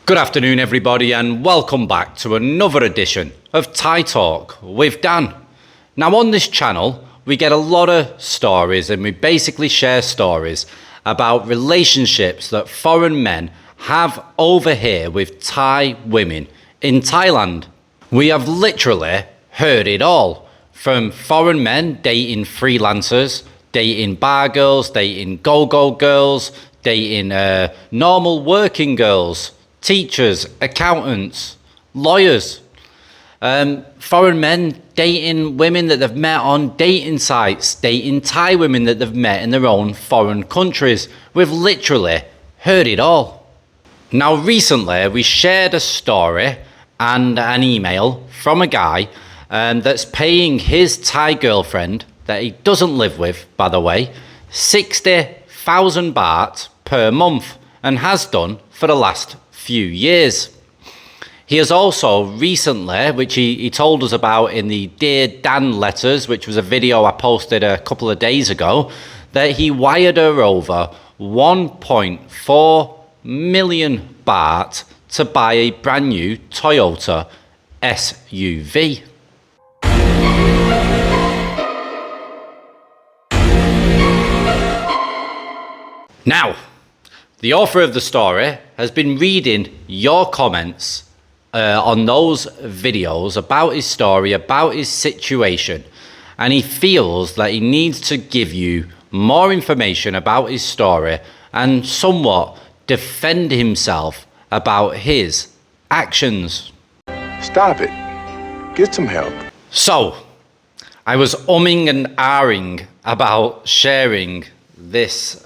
Good afternoon, everybody, and welcome back to another edition of Thai Talk with Dan. Now, on this channel, we get a lot of stories and we basically share stories about relationships that foreign men have over here with Thai women in Thailand. We have literally heard it all, from foreign men dating freelancers, dating bar girls, dating go-go girls, dating normal working girls, teachers, accountants, lawyers, foreign men dating women that they've met on dating sites, dating Thai women that they've met in their own foreign countries. We've literally heard it all. Now, recently we shared a story and an email from a guy that's paying his Thai girlfriend, that he doesn't live with, by the way, 60,000 baht per month, and has done for the last few years. He has also recently, which he told us about in the Dear Dan letters, which was a video I posted a couple of days ago, that he wired her over 1.4 million baht to buy a brand new Toyota SUV. Now, the author of the story has been reading your comments on those videos about his story, about his situation, and he feels that he needs to give you more information about his story and somewhat defend himself about his actions. Stop it. Get some help. So, I was umming and ahhing about sharing this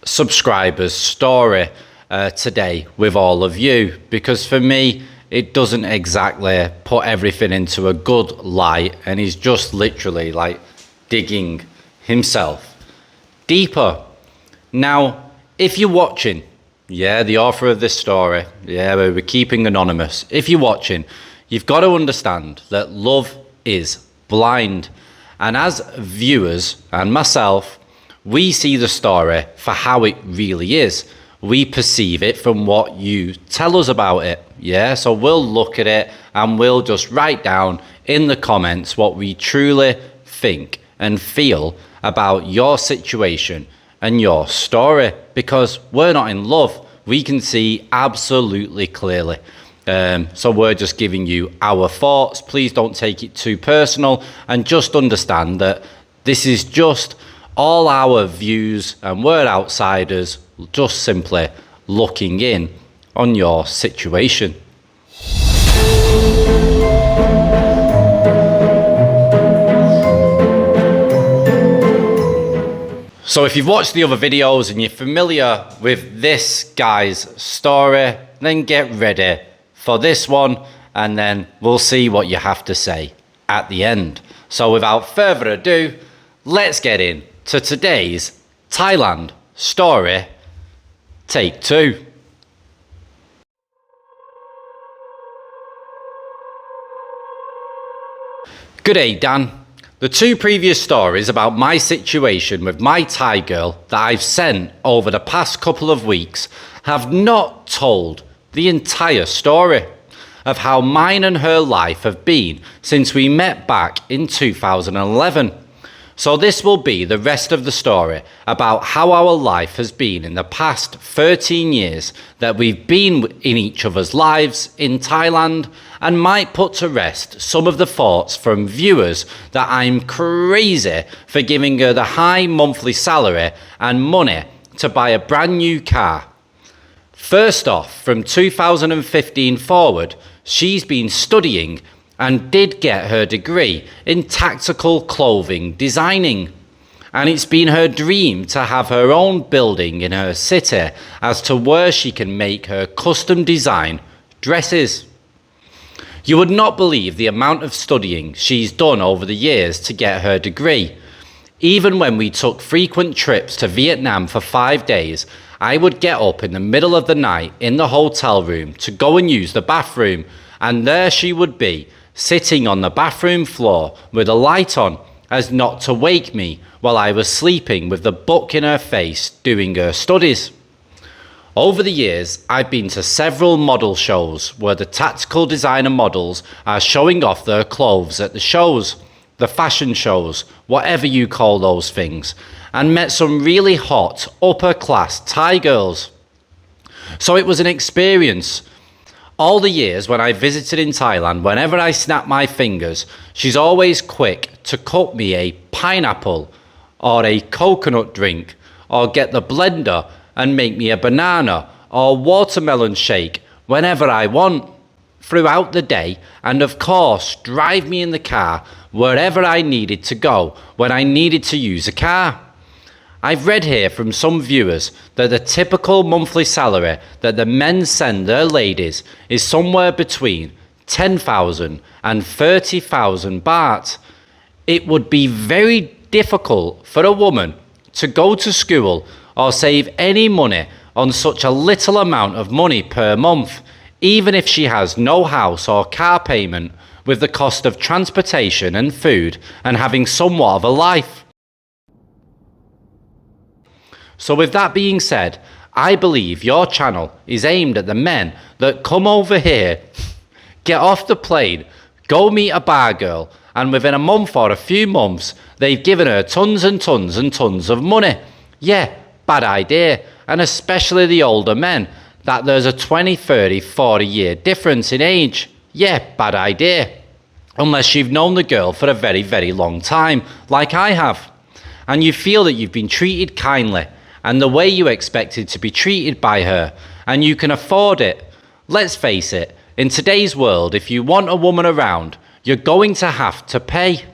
subscriber's story today with all of you, because for me it doesn't exactly put everything into a good light, and he's just literally like digging himself deeper. Now, if you're watching, the author of this story, we're keeping anonymous, if you're watching, you've got to understand that love is blind, and as viewers and myself, we see the story for how it really is. We perceive it from what you tell us about it. So we'll look at it and we'll just write down in the comments what we truly think and feel about your situation and your story, because we're not in love. We can see absolutely clearly. So we're just giving you our thoughts. Please don't take it too personal, and just understand that this is just all our views, and we're outsiders just simply looking in on your situation. So if you've watched the other videos and you're familiar with this guy's story, then get ready for this one, and then we'll see what you have to say at the end. So without further ado, let's get in to today's Thailand story, take 2. Good day, Dan. The 2 previous stories about my situation with my Thai girl that I've sent over the past couple of weeks have not told the entire story of how mine and her life have been since we met back in 2011. So this will be the rest of the story about how our life has been in the past 13 years that we've been in each other's lives in Thailand, and might put to rest some of the thoughts from viewers that I'm crazy for giving her the high monthly salary and money to buy a brand new car. First off, from 2015 forward, she's been studying and did get her degree in tactical clothing designing. And it's been her dream to have her own building in her city as to where she can make her custom design dresses. You would not believe the amount of studying she's done over the years to get her degree. Even when we took frequent trips to Vietnam for 5 days, I would get up in the middle of the night in the hotel room to go and use the bathroom, and there she would be, sitting on the bathroom floor with a light on, as not to wake me while I was sleeping with the book in her face doing her studies. Over the years, I've been to several model shows where the tactical designer models are showing off their clothes at the shows, the fashion shows, whatever you call those things, and met some really hot, upper class Thai girls. So it was an experience. All the years when I visited in Thailand, whenever I snap my fingers, she's always quick to cut me a pineapple or a coconut drink or get the blender and make me a banana or watermelon shake whenever I want throughout the day, and of course drive me in the car wherever I needed to go when I needed to use a car. I've read here from some viewers that the typical monthly salary that the men send their ladies is somewhere between 10,000 and 30,000 baht. It would be very difficult for a woman to go to school or save any money on such a little amount of money per month, even if she has no house or car payment, with the cost of transportation and food and having somewhat of a life. So with that being said, I believe your channel is aimed at the men that come over here, get off the plane, go meet a bar girl, and within a month or a few months, they've given her tons and tons and tons of money. Yeah, bad idea. And especially the older men, that there's a 20, 30, 40 year difference in age. Yeah, bad idea. Unless you've known the girl for a very, very long time, like I have. And you feel that you've been treated kindly and the way you expected to be treated by her, and you can afford it. Let's face it, in today's world, if you want a woman around, you're going to have to pay.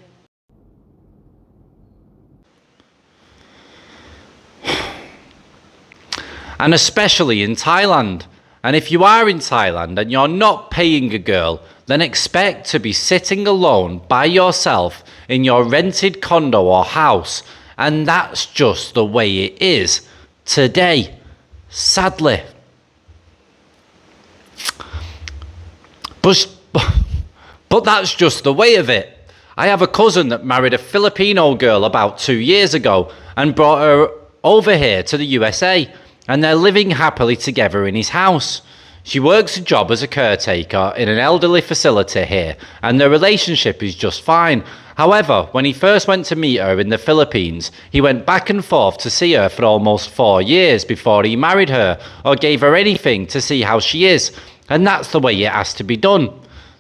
And especially in Thailand. And if you are in Thailand and you're not paying a girl, then expect to be sitting alone by yourself in your rented condo or house. And that's just the way it is today, sadly. But that's just the way of it. I have a cousin that married a Filipino girl about 2 years ago and brought her over here to the USA, and they're living happily together in his house. She works a job as a caretaker in an elderly facility here, and their relationship is just fine. However, when he first went to meet her in the Philippines, he went back and forth to see her for almost 4 years before he married her or gave her anything to see how she is. And that's the way it has to be done.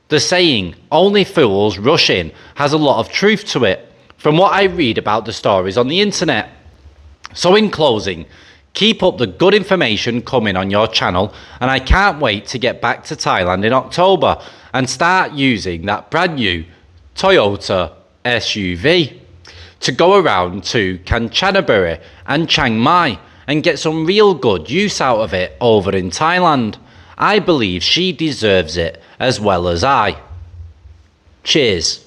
The saying, only fools rush in, has a lot of truth to it, from what I read about the stories on the internet. So in closing, keep up the good information coming on your channel, and I can't wait to get back to Thailand in October and start using that brand new Toyota SUV to go around to Kanchanaburi and Chiang Mai and get some real good use out of it over in Thailand. I believe she deserves it as well as I. Cheers.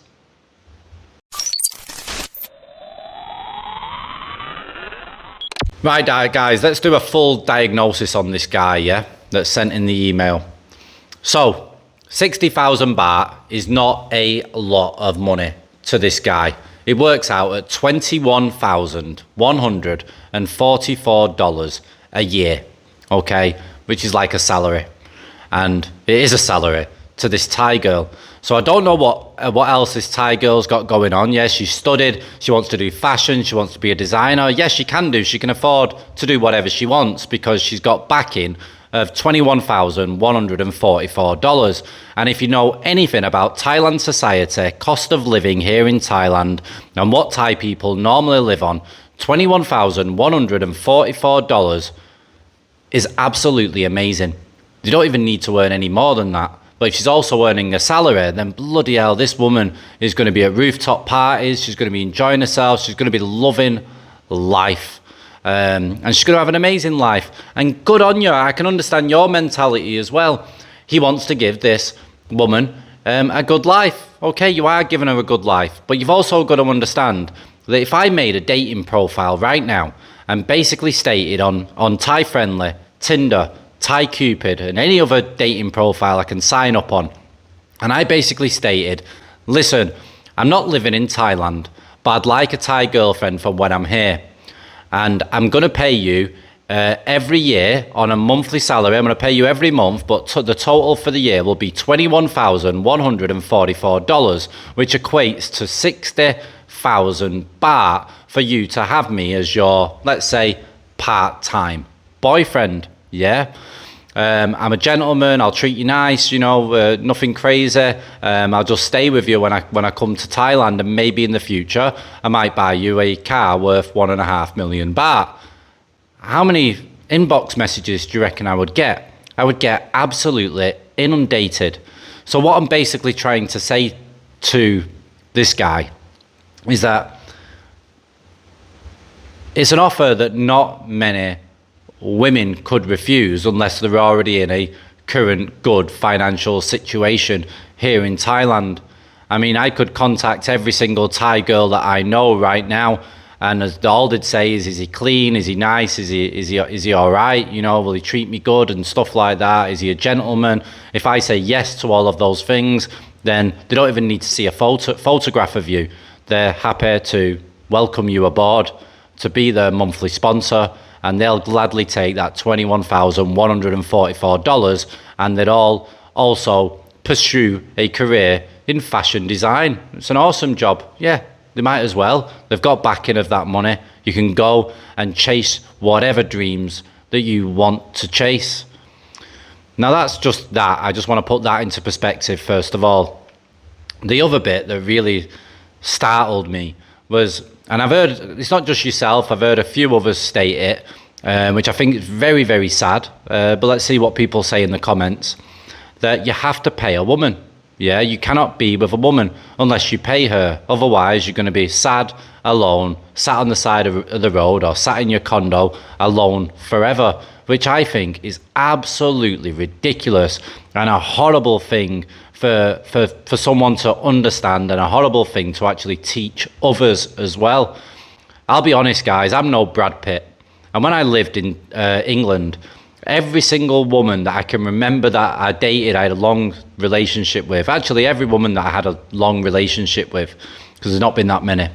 Right, guys, let's do a full diagnosis on this guy, yeah, that's sent in the email. So, 60,000 baht is not a lot of money to this guy. It works out at $21,144 a year, okay, which is like a salary. And it is a salary to this Thai girl. So I don't know what else this Thai girl's got going on. Yes, she studied, she wants to do fashion, she wants to be a designer. Yes, she can do, she can afford to do whatever she wants because she's got backing of $21,144. And if you know anything about Thailand society, cost of living here in Thailand, and what Thai people normally live on, $21,144 is absolutely amazing. You don't even need to earn any more than that. But if she's also earning a salary, then bloody hell, this woman is going to be at rooftop parties, she's going to be enjoying herself, she's going to be loving life. And she's going to have an amazing life. And good on you, I can understand your mentality as well. He wants to give this woman a good life. Okay, you are giving her a good life. But you've also got to understand that if I made a dating profile right now and basically stated on Thai Friendly, Tinder, Thai Cupid, and any other dating profile I can sign up on, and I basically stated, listen, I'm not living in Thailand, but I'd like a Thai girlfriend for when I'm here, and I'm going to pay you every year on a monthly salary. I'm going to pay you every month, but the total for the year will be $21,144, which equates to 60,000 baht for you to have me as your, let's say, part-time boyfriend. Yeah. I'm a gentleman. I'll treat you nice, nothing crazy. I'll just stay with you when I come to Thailand, and maybe in the future I might buy you a car worth 1.5 million baht. How many inbox messages do you reckon I would get? I would get absolutely inundated. So what I'm basically trying to say to this guy is that it's an offer that not many women could refuse unless they're already in a current good financial situation here in Thailand. I mean, I could contact every single Thai girl that I know right now, and all they'd say is he clean? Is he nice? Is he all right? Will he treat me good and stuff like that? Is he a gentleman? If I say yes to all of those things, then they don't even need to see a photograph of you. They're happy to welcome you aboard, to be their monthly sponsor, and they'll gladly take that $21,144, and they'd all also pursue a career in fashion design. It's an awesome job. Yeah, they might as well. They've got backing of that money. You can go and chase whatever dreams that you want to chase. Now that's just that. I just want to put that into perspective first of all. The other bit that really startled me was, and I've heard, it's not just yourself, I've heard a few others state it, which I think is very, very sad. But let's see what people say in the comments. That you have to pay a woman. Yeah, you cannot be with a woman unless you pay her. Otherwise, you're going to be sad, alone, sat on the side of the road, or sat in your condo alone forever, which I think is absolutely ridiculous and a horrible thing for someone to understand, and a horrible thing to actually teach others as well. I'll be honest, guys, I'm no Brad Pitt. And when I lived in England, every single woman that I can remember that I dated, I had a long relationship with. Actually, every woman that I had a long relationship with, because there's not been that many,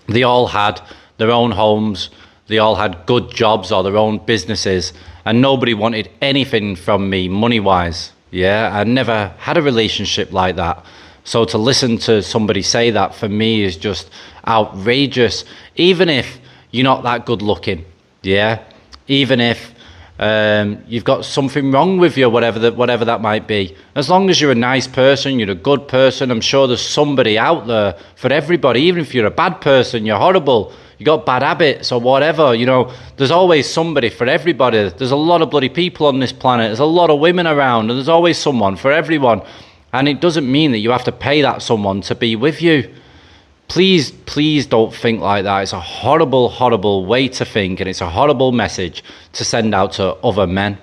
they all had their own homes, they all had good jobs or their own businesses, and nobody wanted anything from me money-wise. Yeah, I never had a relationship like that. So to listen to somebody say that, for me, is just outrageous. Even if you're not that good looking, yeah, even if you've got something wrong with you, whatever that might be, as long as you're a nice person, you're a good person, I'm sure there's somebody out there for everybody. Even if you're a bad person, you're horrible, you got bad habits or whatever, there's always somebody for everybody. There's a lot of bloody people on this planet, there's a lot of women around, and there's always someone for everyone. And it doesn't mean that you have to pay that someone to be with you. Please don't think like that. It's a horrible, horrible way to think, and it's a horrible message to send out to other men.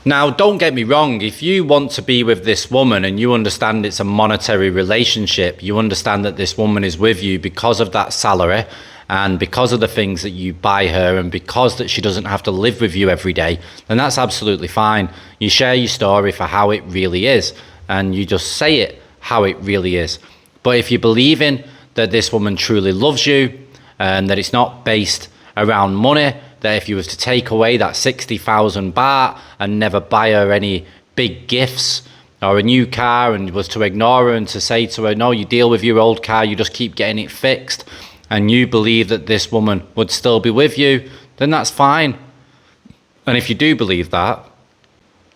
Now, don't get me wrong. If you want to be with this woman and you understand it's a monetary relationship, you understand that this woman is with you because of that salary and because of the things that you buy her, and because that she doesn't have to live with you every day, then that's absolutely fine. You share your story for how it really is, and you just say it how it really is. But if you believe in that this woman truly loves you, and that it's not based around money, that if you was to take away that 60,000 baht and never buy her any big gifts or a new car, and was to ignore her and to say to her, no, you deal with your old car, you just keep getting it fixed, and you believe that this woman would still be with you, then that's fine. And if you do believe that,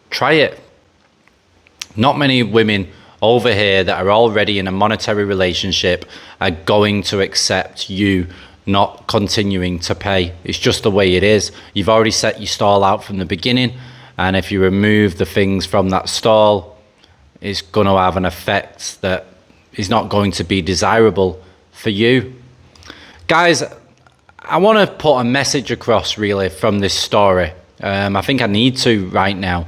try it. Not many women over here that are already in a monetary relationship are going to accept you not continuing to pay. It's just the way it is. You've already set your stall out from the beginning, and if you remove the things from that stall, it's going to have an effect that is not going to be desirable for you. Guys, I want to put a message across really from this story. I think I need to right now.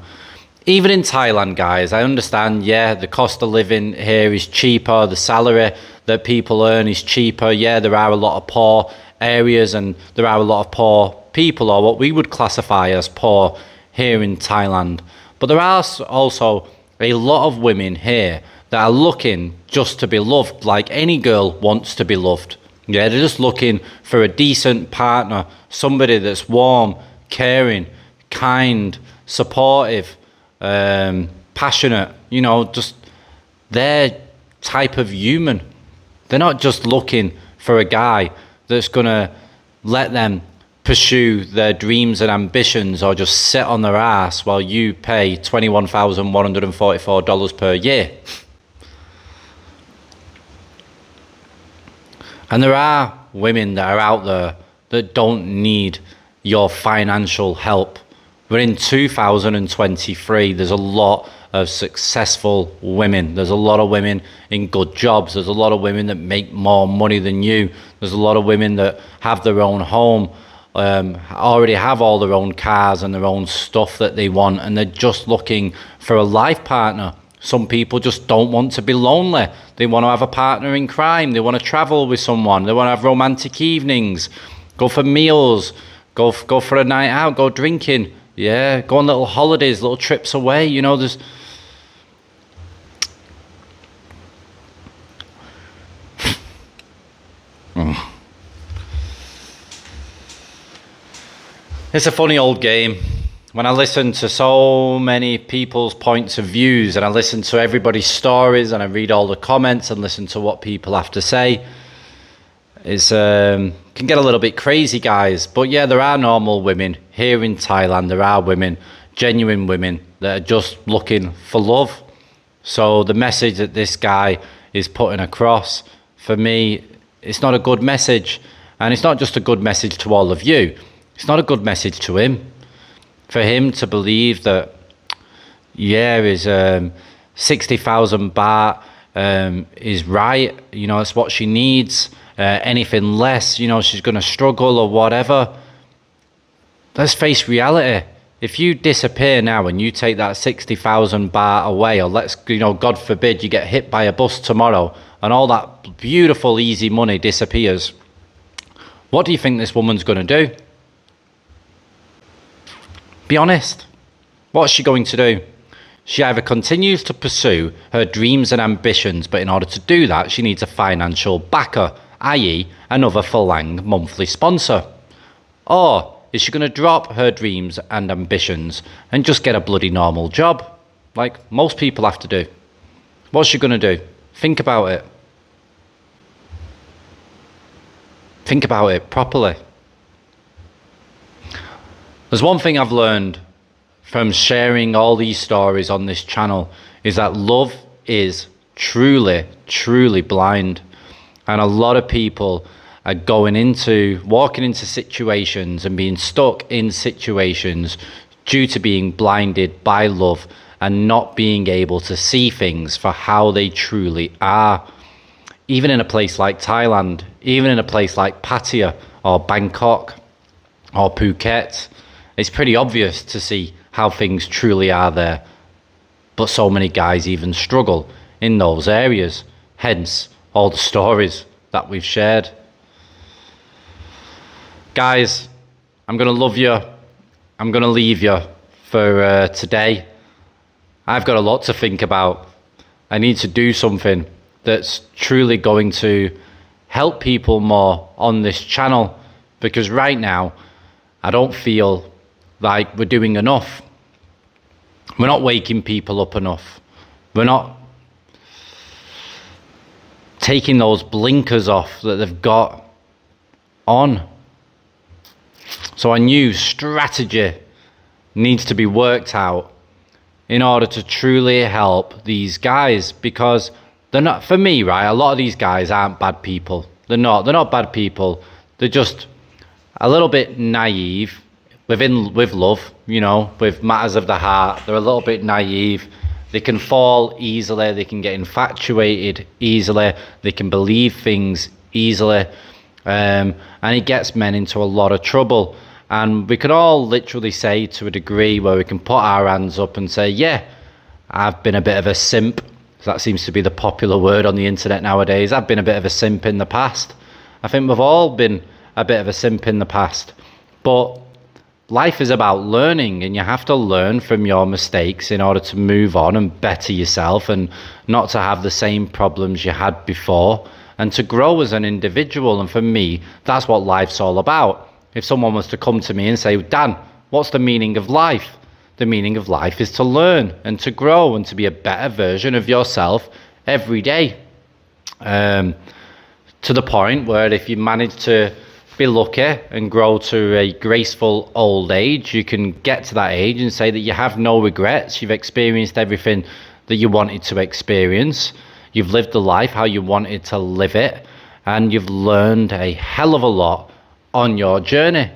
Even in Thailand, guys, I understand, yeah, the cost of living here is cheaper, the salary that people earn is cheaper. Yeah, there are a lot of poor areas, and there are a lot of poor people, or what we would classify as poor, here in Thailand. But there are also a lot of women here that are looking just to be loved, like any girl wants to be loved. Yeah, they're just looking for a decent partner, somebody that's warm, caring, kind, supportive, passionate, you know, just their type of human. They're not just looking for a guy that's going to let them pursue their dreams and ambitions or just sit on their ass while you pay $21,144 per year. And there are women that are out there that don't need your financial help. We're in 2023. There's a lot of successful women. There's a lot of women in good jobs. There's a lot of women that make more money than you. There's a lot of women that have their own home, already have all their own cars and their own stuff that they want, and they're just looking for a life partner. Some people just don't want to be lonely. They want to have a partner in crime. They want to travel with someone. They want to have romantic evenings, go for meals, go for a night out, go drinking. Yeah, go on little holidays, little trips away. You know, there's... It's a funny old game. When I listen to so many people's points of views, and I listen to everybody's stories, and I read all the comments and listen to what people have to say, it's can get a little bit crazy, guys. But yeah, there are normal women here in Thailand. There are women, genuine women, that are just looking for love. So the message that this guy is putting across, for me, it's not a good message. And it's not just a good message to all of you. It's not a good message to him. For him to believe that, yeah, his 60,000 baht is right, you know, it's what she needs. Anything less, you know, she's going to struggle or whatever. Let's face reality. If you disappear now and you take that 60,000 baht away, or let's, you know, God forbid you get hit by a bus tomorrow and all that beautiful, easy money disappears, what do you think this woman's going to do? Be honest. What's she going to do? She either continues to pursue her dreams and ambitions, but in order to do that, she needs a financial backer, i.e. another Falang monthly sponsor. Or is she going to drop her dreams and ambitions and just get a bloody normal job, like most people have to do? What's she going to do? Think about it. Think about it properly. There's one thing I've learned from sharing all these stories on this channel, is that love is truly, truly blind. And a lot of people are walking into situations and being stuck in situations due to being blinded by love and not being able to see things for how they truly are. Even in a place like Thailand, even in a place like Pattaya or Bangkok or Phuket, it's pretty obvious to see how things truly are there. But so many guys even struggle in those areas, hence all the stories that we've shared. Guys, I'm going to love you. I'm going to leave you for today. I've got a lot to think about. I need to do something that's truly going to help people more on this channel, because right now I don't feel like we're doing enough. We're not waking people up enough. We're not taking those blinkers off that they've got on. So a new strategy needs to be worked out in order to truly help these guys, because they're not, for me, right, a lot of these guys aren't bad people. They're not bad people. They're just a little bit naive with love, you know, with matters of the heart. They're a little bit naive. They can fall easily. They can get infatuated easily. They can believe things easily. And it gets men into a lot of trouble. And we can all literally say, to a degree where we can put our hands up and say, yeah, I've been a bit of a simp. That seems to be the popular word on the internet nowadays. I've been a bit of a simp in the past. I think we've all been a bit of a simp in the past. But life is about learning, and you have to learn from your mistakes in order to move on and better yourself, and not to have the same problems you had before, and to grow as an individual. And for me, that's what life's all about. If someone was to come to me and say, Dan, What's the meaning of life? The meaning of life is to learn and to grow and to be a better version of yourself every day. To the point where if you manage to be lucky and grow to a graceful old age, you can get to that age and say that you have no regrets. You've experienced everything that you wanted to experience. You've lived the life how you wanted to live it. And you've learned a hell of a lot on your journey.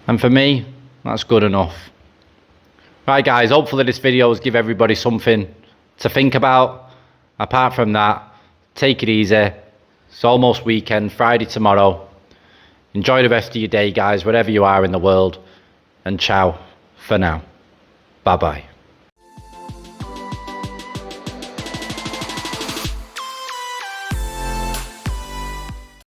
And for me, that's good enough. Right, guys, hopefully this video has given everybody something to think about. Apart from that, take it easy. It's almost weekend, Friday tomorrow. Enjoy the rest of your day, guys, wherever you are in the world. And ciao for now. Bye-bye.